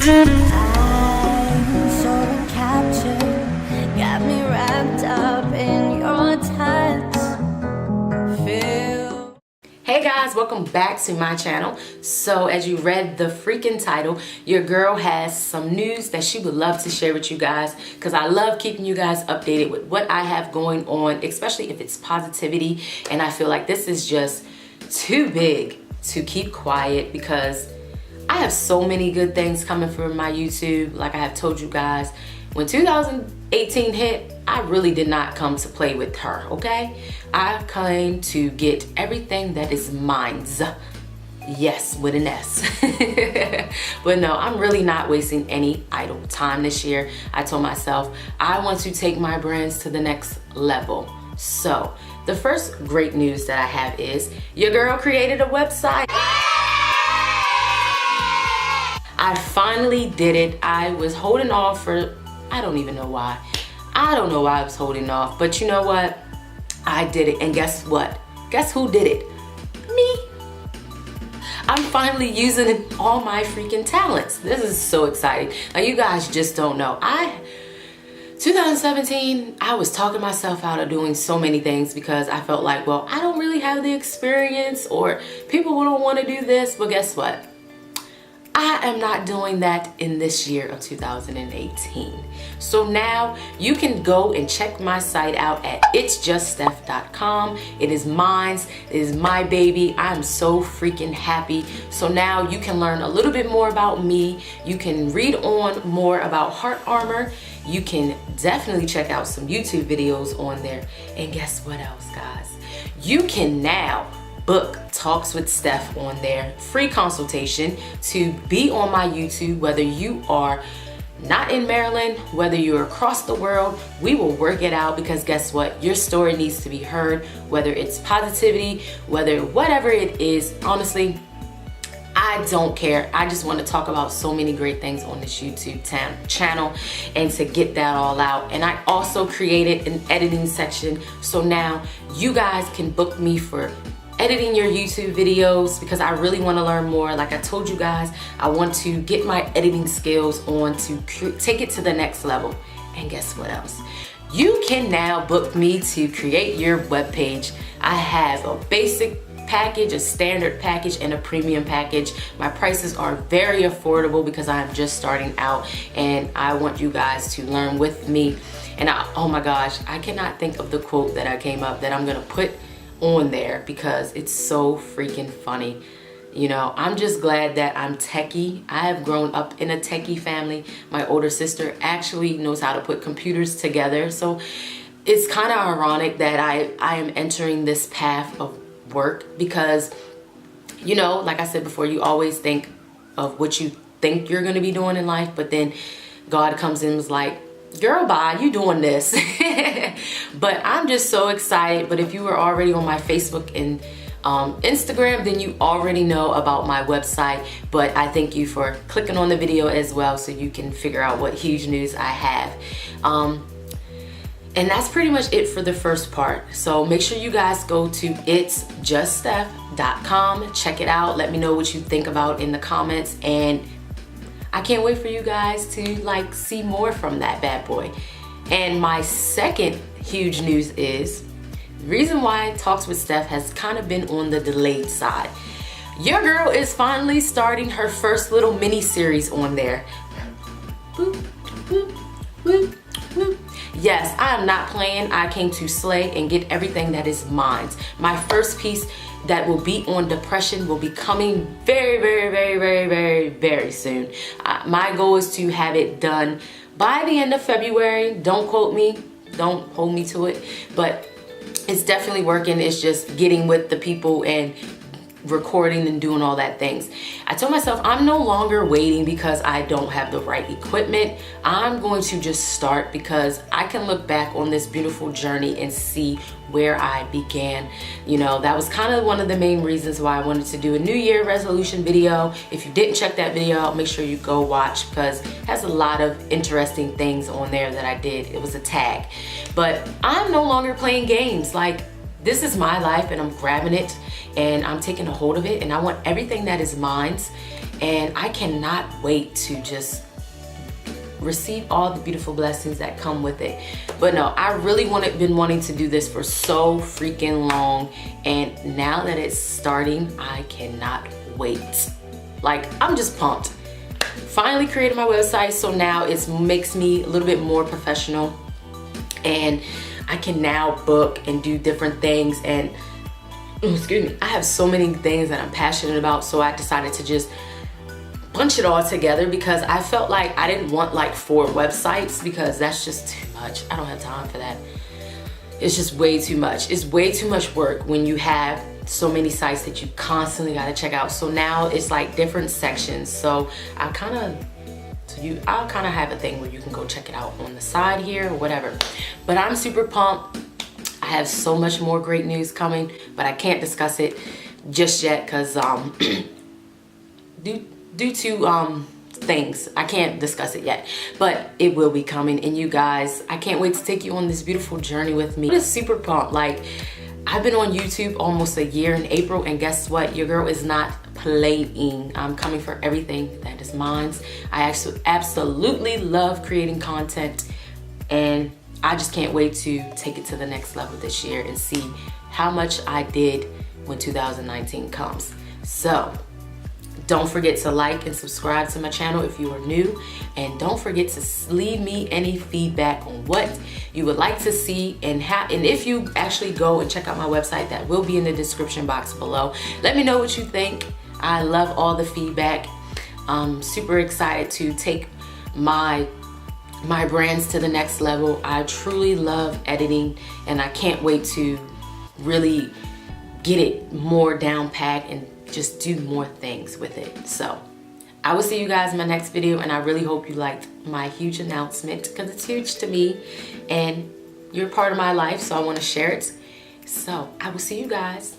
I'm so captured, got me wrapped up in your touch. Feel. Hey guys, welcome back to my channel. So as you read the freaking title, your girl has some news that she would love to share with you guys, because I love keeping you guys updated with what I have going on, especially if it's positivity. And I feel like this is just too big to keep quiet, because I have so many good things coming from my YouTube. Like I have told you guys, when 2018 hit, I really did not come to play with her, okay? I came to get everything that is mine's. Yes, with an S. But no, I'm really not wasting any idle time this year. I told myself I want to take my brands to the next level. So the first great news that I have is your girl created a website. I finally did it. I was holding off for, I don't even know why. I don't know why I was holding off, but you know what? I did it, and guess what? Guess who did it? Me. I'm finally using all my freaking talents. This is so exciting. Like, you guys just don't know. 2017, I was talking myself out of doing so many things because I felt like, well, I don't really have the experience, or people don't want to do this, but guess what? I am not doing that in this year of 2018. So now you can go and check my site out at itsjuststeph.com. It is mine. It is my baby. I'm so freaking happy. So now you can learn a little bit more about me. You can read on more about heart armor. You can definitely check out some YouTube videos on there. And guess what else, guys? You can now book Talks with Steph on there, free consultation to be on my YouTube, whether you are not in Maryland, whether you're across the world. We will work it out, because guess what? Your story needs to be heard, whether it's positivity, whatever it is. Honestly, I don't care. I just want to talk about so many great things on this YouTube channel, and to get that all out. And I also created an editing section, so now you guys can book me for editing your YouTube videos, because I really want to learn more. Like I told you guys, I want to get my editing skills on to take it to the next level. And guess what else? You can now book me to create your webpage. I have a basic package, a standard package, and a premium package. My prices are very affordable because I'm just starting out, and I want you guys to learn with me. And oh my gosh, I cannot think of the quote that I came up that I'm gonna put on there, because it's so freaking funny. You know, I'm just glad that I'm techie. I have grown up in a techie family. My older sister actually knows how to put computers together, so it's kind of ironic that I am entering this path of work, because, you know, like I said before, you always think of what you think you're going to be doing in life, but then God comes in and was like, girl, bye, you doing this. But I'm just so excited. But if you were already on my Facebook and Instagram, then you already know about my website. But I thank you for clicking on the video as well, so you can figure out what huge news I have. And that's pretty much it for the first part. So make sure you guys go to itsjuststeph.com, check it out. Let me know what you think about in the comments, and I can't wait for you guys to like see more from that bad boy. And my second huge news is the reason why Talks with Steph has kind of been on the delayed side. Your girl is finally starting her first little mini series on there. Boop, boop, boop, boop. Yes, I am not playing. I came to slay and get everything that is mine. My first piece that will be on depression will be coming very, very, very, very, very, very soon. My goal is to have it done by the end of February. Don't quote me, don't hold me to it, but it's definitely working. It's just getting with the people and recording and doing all that things. I told myself I'm no longer waiting because I don't have the right equipment. I'm going to just start, because I can look back on this beautiful journey and see where I began. You know, that was kind of one of the main reasons why I wanted to do a New Year resolution video. If you didn't check that video out, make sure you go watch, because it has a lot of interesting things on there that I did. It was a tag. But I'm no longer playing games. Like, this is my life, and I'm grabbing it and I'm taking a hold of it, and I want everything that is mine. and I cannot wait to just receive all the beautiful blessings that come with it. But no, I really been wanting to do this for so freaking long, and now that it's starting, I cannot wait. Like, I'm just pumped. Finally created my website, so now it makes me a little bit more professional, and I can now book and do different things. And excuse me, I have so many things that I'm passionate about, so I decided to just bunch it all together, because I felt like I didn't want like 4 websites, because that's just too much. I don't have time for that. It's just way too much. It's way too much work when you have so many sites that you constantly got to check out. So now it's like different sections. So I'll kind of have a thing where you can go check it out on the side here or whatever. But I'm super pumped. I have so much more great news coming, but I can't discuss it just yet because due to things, I can't discuss it yet, but it will be coming. And you guys, I can't wait to take you on this beautiful journey with me. I'm super pumped. Like, I've been on YouTube almost a year in April, and guess what? Your girl is not playing. I'm coming for everything that is mine. I actually absolutely love creating content, and I just can't wait to take it to the next level this year and see how much I did when 2019 comes. So don't forget to like and subscribe to my channel if you are new, and don't forget to leave me any feedback on what you would like to see, and if you actually go and check out my website, that will be in the description box below. Let me know what you think. I love all the feedback. I'm super excited to take my brands to the next level. I truly love editing, and I can't wait to really get it more down pat and just do more things with it. So I will see you guys in my next video, and I really hope you liked my huge announcement, because it's huge to me and you're part of my life, so I want to share it. So I will see you guys